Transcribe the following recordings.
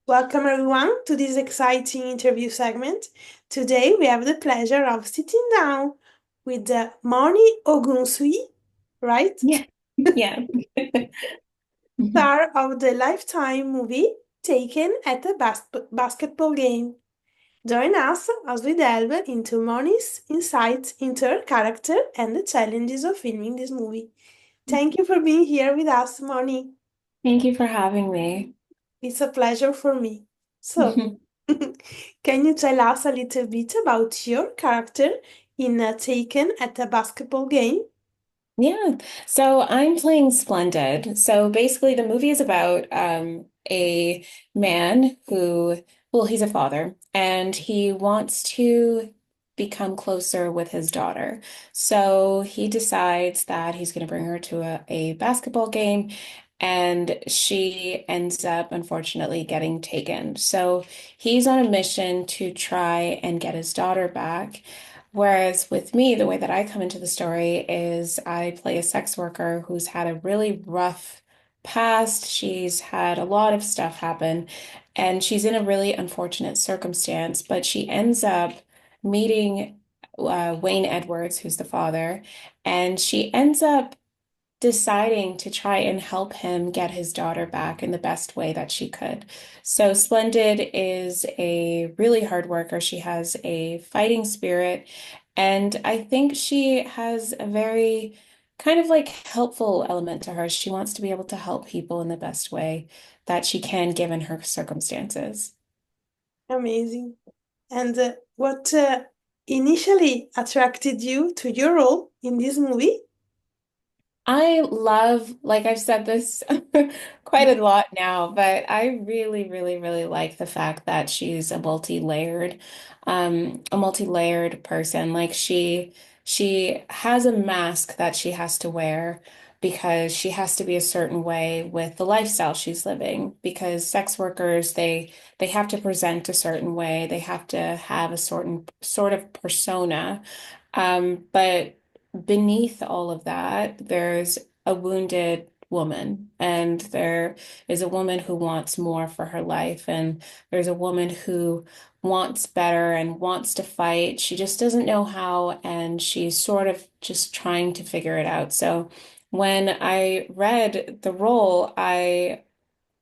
Welcome everyone to this exciting interview segment. Today we have the pleasure of sitting down with Moni Ogunsuyi, right? Yeah. Yeah. Mhm. Star of the Lifetime movie Taken at a Basketball Game. Join us as we delve into Moni's insights into her character and the challenges of filming this movie. Thank you for being here with us, Moni. Thank you for having me. It's a pleasure for me. So, can you tell us a little bit about your character in Taken at a Basketball Game? Yeah. So I'm playing Splendid. So basically, the movie is about a man who, well, he's a father and he wants to become closer with his daughter. So he decides that he's going to bring her to a basketball game, and she ends up, unfortunately, getting taken. So he's on a mission to try and get his daughter back. Whereas with me, the way that I come into the story is I play a sex worker who's had a really rough past. She's had a lot of stuff happen, and she's in a really unfortunate circumstance, but she ends up meeting Wayne Edwards, who's the father, and she ends up deciding to try and help him get his daughter back in the best way that she could. So Splendid is a really hard worker. She has a fighting spirit, and I think she has a very kind of like helpful element to her. She wants to be able to help people in the best way that she can given her circumstances. Amazing. And what initially attracted you to your role in this movie? I love, like I've said this quite a lot now, but I really, really, really like the fact that she's a multi-layered person. Like she has a mask that she has to wear because she has to be a certain way with the lifestyle she's living. Because sex workers, they have to present a certain way, they have to have a certain sort of persona. But beneath all of that, there's a wounded woman, and there is a woman who wants more for her life, and there's a woman who wants better and wants to fight. She just doesn't know how, and she's sort of just trying to figure it out. So when I read the role, I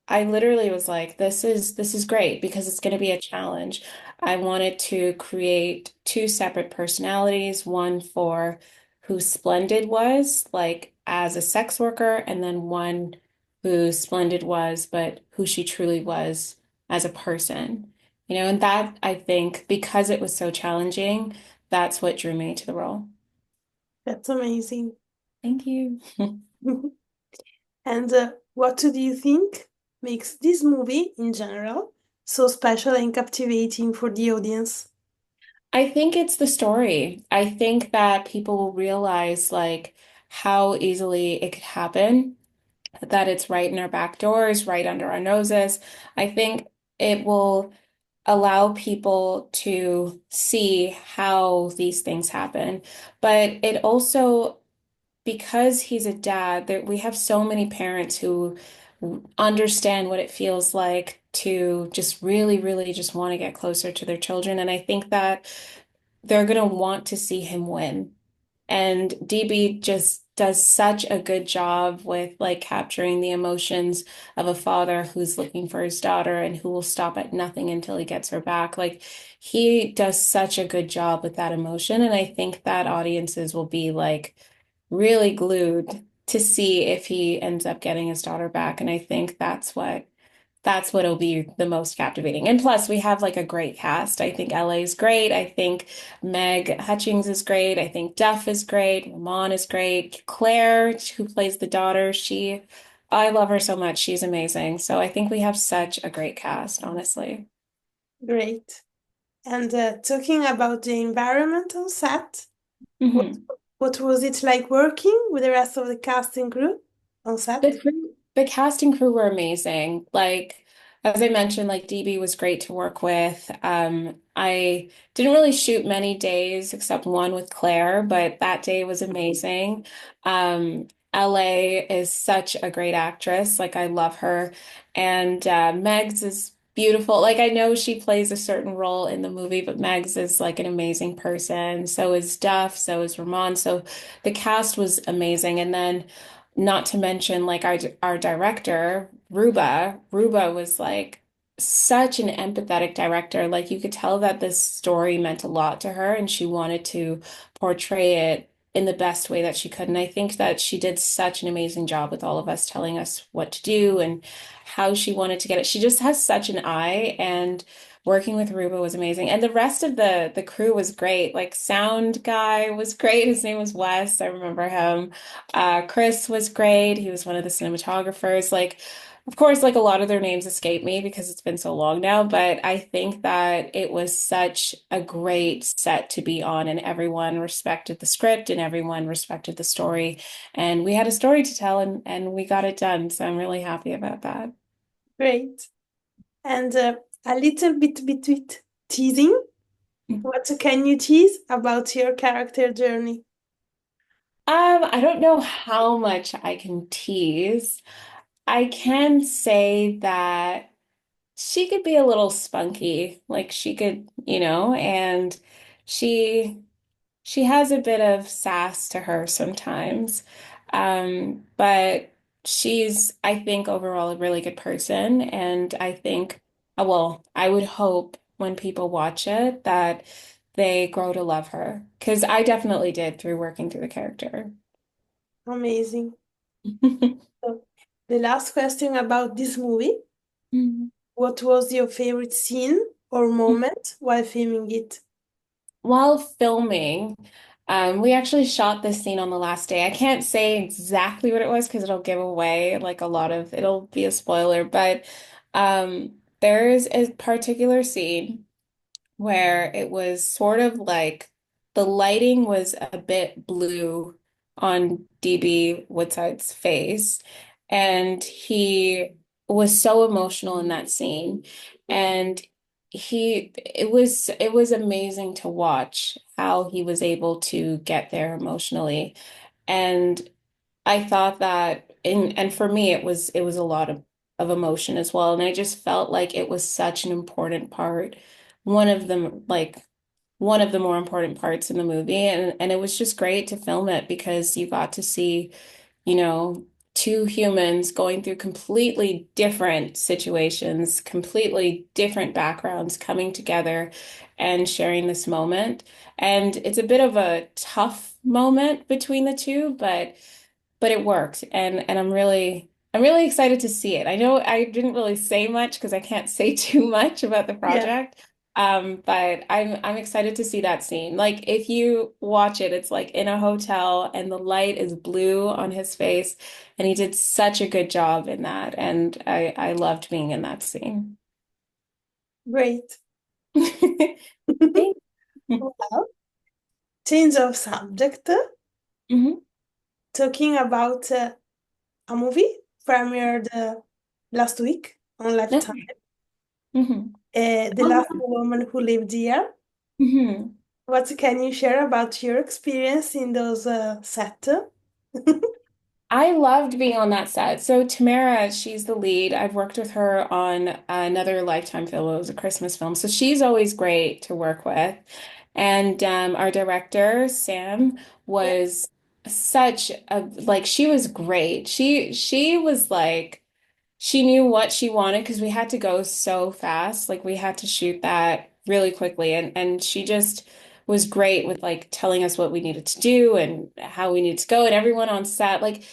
literally was like, this is great because it's going to be a challenge. I wanted to create two separate personalities, one for who Splendid was, like as a sex worker, and then one who Splendid was, but who she truly was as a person. And that I think because it was so challenging, that's what drew me to the role. That's amazing. Thank you. And what do you think makes this movie in general so special and captivating for the audience? I think it's the story. I think that people will realize like how easily it could happen, that it's right in our back doors, right under our noses. I think it will allow people to see how these things happen. But it also, because he's a dad, that we have so many parents who understand what it feels like to just really, really just want to get closer to their children. And I think that they're going to want to see him win. And DB just does such a good job with like capturing the emotions of a father who's looking for his daughter and who will stop at nothing until he gets her back. Like he does such a good job with that emotion. And I think that audiences will be like really glued to see if he ends up getting his daughter back. And I think that's what'll be the most captivating. And plus, we have like a great cast. I think LA is great. I think Meg Hutchings is great. I think Duff is great. Ramon is great. Claire, who plays the daughter, I love her so much. She's amazing. So I think we have such a great cast, honestly. Great. And talking about the environment on set, what Mhm. what was it like working with the rest of the cast and crew on set? The cast and crew were amazing. Like, as I mentioned, like DB was great to work with. I didn't really shoot many days except one with Claire, but that day was amazing. LA is such a great actress. Like, I love her. And Megs is beautiful. Like I know she plays a certain role in the movie, but Megs is like an amazing person. So is Duff, so is Ramon. So the cast was amazing. And then not to mention like our director, Ruba. Ruba was like such an empathetic director. Like you could tell that this story meant a lot to her and she wanted to portray it in the best way that she could. And I think that she did such an amazing job with all of us telling us what to do and how she wanted to get it. She just has such an eye, and working with Ruba was amazing. And the rest of the crew was great. Like sound guy was great. His name was Wes. I remember him. Chris was great. He was one of the cinematographers. Like, of course, like a lot of their names escape me because it's been so long now, but I think that it was such a great set to be on, and everyone respected the script and everyone respected the story. And we had a story to tell, and we got it done. So I'm really happy about that. Great. And a little bit teasing. What can you tease about your character journey? I don't know how much I can tease. I can say that she could be a little spunky, like she could, and she she has a bit of sass to her sometimes. But she's, I think, overall a really good person. And I think, well, I would hope when people watch it that they grow to love her. Because I definitely did through working through the character. Amazing. So, the last question about this movie. Mhm. What was your favorite scene or moment while filming it? While filming, we actually shot this scene on the last day. I can't say exactly what it was because it'll give away like a lot of, it'll be a spoiler, but there's a particular scene where it was sort of like the lighting was a bit blue on DB Woodside's face, and he was so emotional in that scene. And it was amazing to watch how he was able to get there emotionally. And I thought that and for me it was a lot of emotion as well. And I just felt like it was such an important part, one of them like one of the more important parts in the movie. And it was just great to film it because you got to see, you know, two humans going through completely different situations, completely different backgrounds coming together and sharing this moment. And it's a bit of a tough moment between the two, but it worked, and I'm really excited to see it. I know I didn't really say much because I can't say too much about the Yeah, project. But I'm excited to see that scene. Like if you watch it, it's like in a hotel and the light is blue on his face, and he did such a good job in that, and I loved being in that scene. great. Thank you. Well, change of subject. Mhm. Talking about a movie premiered last week on Lifetime, Okay. Mhm. The Last Woman Who Lived Here. Mhm. What can you share about your experience in those set? I loved being on that set. So Tamara, she's the lead. I've worked with her on another Lifetime film. It was a Christmas film. So she's always great to work with. And our director, Sam, Yeah, was such a like she was great. She was like she knew what she wanted because we had to go so fast. Like we had to shoot that really quickly. And she just was great with like telling us what we needed to do and how we needed to go. And everyone on set, like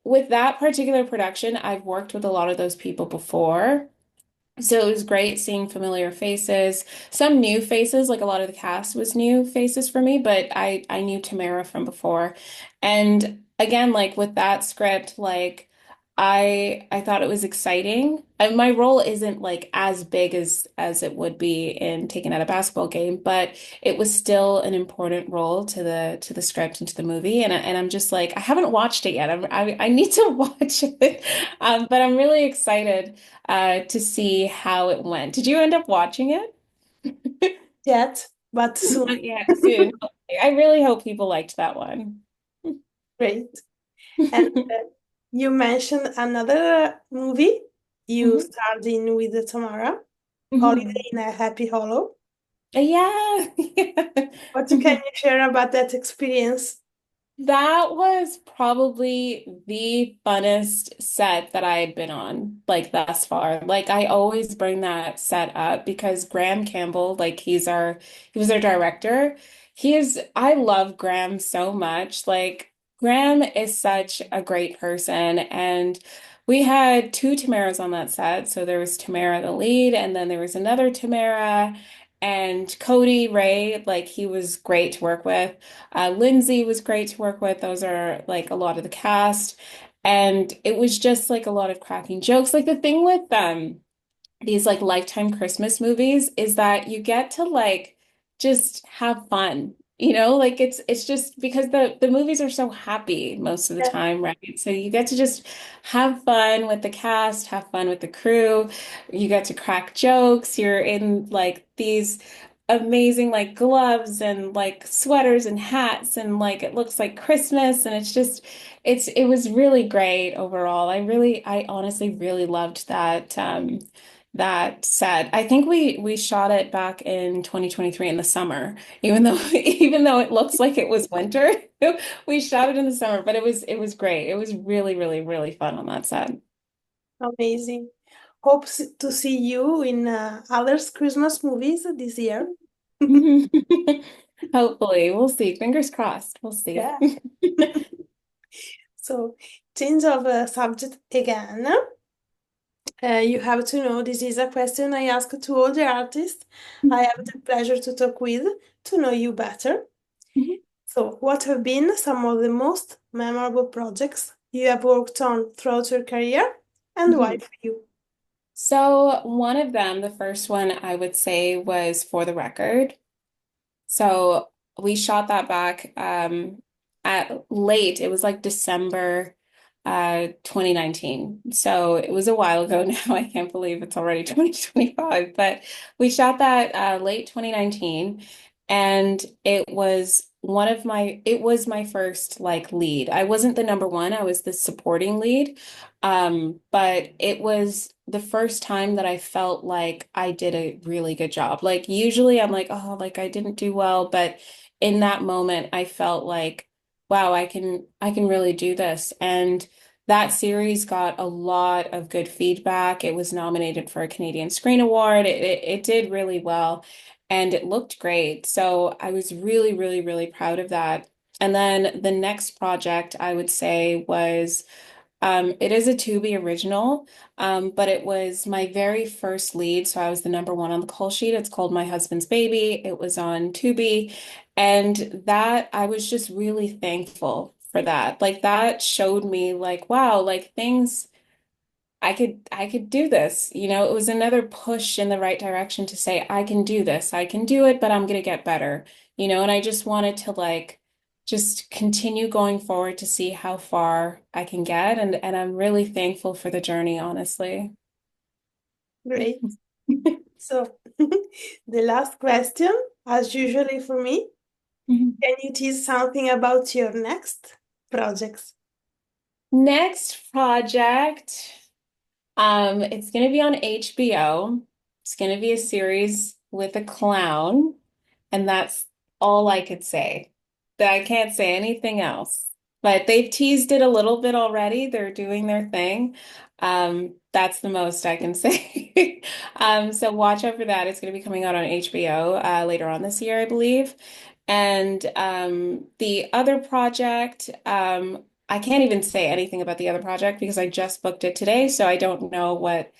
with that particular production, I've worked with a lot of those people before. So it was great seeing familiar faces, some new faces, like a lot of the cast was new faces for me, but I knew Tamara from before. And again, like with that script, like I thought it was exciting. And my role isn't like as big as it would be in Taking Out a Basketball Game, but it was still an important role to the script and to the movie. And I'm just like I haven't watched it yet. I need to watch it. But I'm really excited to see how it went. Did you end up watching it? yet, but soon. Not yet, soon. I really hope people liked that one. Great. And you mentioned another movie you Mhm. starred in with Tamara. Holiday Mhm. in a Happy Hollow. Yeah. What can you share about that experience? That was probably the funnest set that I had been on, like thus far. Like I always bring that set up because Graham Campbell, like he was our director. I love Graham so much. Like Graham is such a great person. And we had two Tamaras on that set. So there was Tamara, the lead, and then there was another Tamara and Cody Ray, like he was great to work with. Lindsay was great to work with. Those are like a lot of the cast. And it was just like a lot of cracking jokes. Like the thing with these like Lifetime Christmas movies is that you get to like just have fun. You know, like it's just because the movies are so happy most of the Yeah, time, right? So you get to just have fun with the cast, have fun with the crew. You get to crack jokes. You're in like these amazing like gloves and like sweaters and hats and like it looks like Christmas and it was really great overall. I honestly really loved that set. I think we shot it back in 2023 in the summer, even though even though it looks like it was winter. We shot it in the summer, but it was great. It was really, really, really fun on that set. amazing. To see you in others Christmas movies this year. Hopefully, we'll see. Fingers crossed. We'll see. Yeah. So, change of subject again. You have to know this is a question I ask to all the artists I have the pleasure to talk with to know you better. So, what have been some of the most memorable projects you have worked on throughout your career and why for you? So one of them, the first one I would say was For the Record. So we shot that back at late. It was like December 2019. So it was a while ago now. I can't believe it's already 2025. But we shot that late 2019 and it was my first like lead. I wasn't the number one, I was the supporting lead. But it was the first time that I felt like I did a really good job. Like usually I'm like, oh, like I didn't do well, but in that moment I felt like, wow, I can really do this. And that series got a lot of good feedback. It was nominated for a Canadian Screen Award. It did really well and it looked great. So I was really, really, really proud of that. And then the next project I would say was it is a Tubi original, but it was my very first lead. So I was the number one on the call sheet. It's called My Husband's Baby. It was on Tubi. And that I was just really thankful for that. Like that showed me like, wow, like things I could do this. You know, it was another push in the right direction to say, I can do this. I can do it, but I'm gonna get better. You know, and I just wanted to like just continue going forward to see how far I can get. And I'm really thankful for the journey, honestly. Great. So, the last question, as usually for me, can you tease something about your next projects? Next project. It's gonna be on HBO. It's gonna be a series with a clown, and that's all I could say. That I can't say anything else. But they've teased it a little bit already. They're doing their thing. That's the most I can say. So watch out for that. It's gonna be coming out on HBO later on this year, I believe. And the other project, I can't even say anything about the other project because I just booked it today, so I don't know what.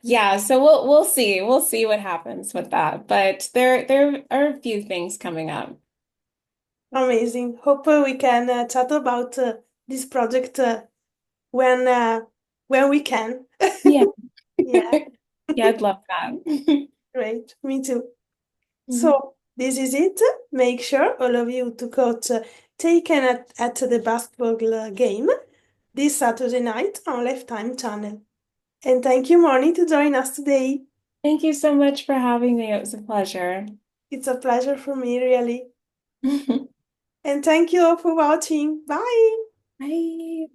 Yeah, so we'll see. We'll see what happens with that. But there are a few things coming up. Amazing. Hope we can chat about this project when uh, when we can. Yeah. Yeah, Yeah, I'd love that. great. Me too. Mhm. So this is it. Make sure all of you to coach Taken at the basketball game this Saturday night on Lifetime channel. And thank you, Moni, to join us today. Thank you so much for having me. It was a pleasure. It's a pleasure for me, really. And thank you all for watching. Bye. Bye.